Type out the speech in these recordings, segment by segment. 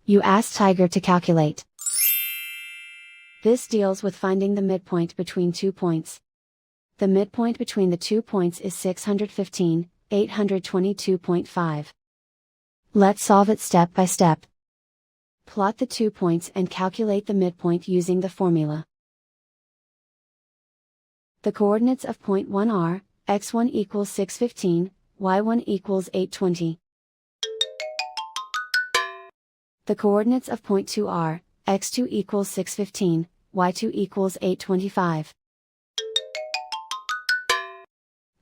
You ask Tiger to calculate. This deals with finding the midpoint between 2 points. The midpoint between the 2 points is 615, 822.5. Let's solve it step by step. Plot the 2 points and calculate the midpoint using the formula. The coordinates of point 1 are, x1 equals 615, y1 equals 820. The coordinates of point 2 are, x2 equals 615, y2 equals 825.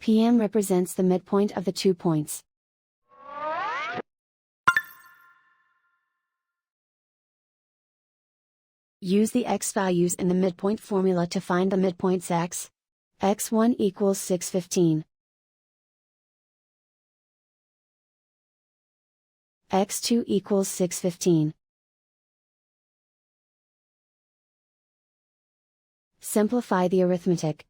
PM represents the midpoint of the 2 points. Use the x values in the midpoint formula to find the midpoints x. x1 equals 615. x2 equals 615. Simplify the arithmetic.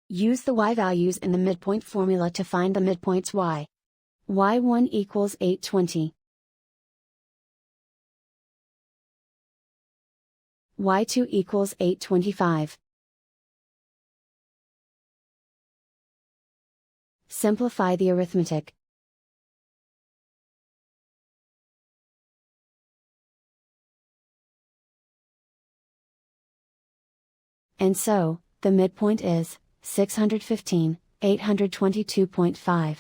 Use the y values in the midpoint formula to find the midpoints y. y1 equals 820. y2 equals 825. Simplify the arithmetic. And so, the midpoint is 615, 822.5.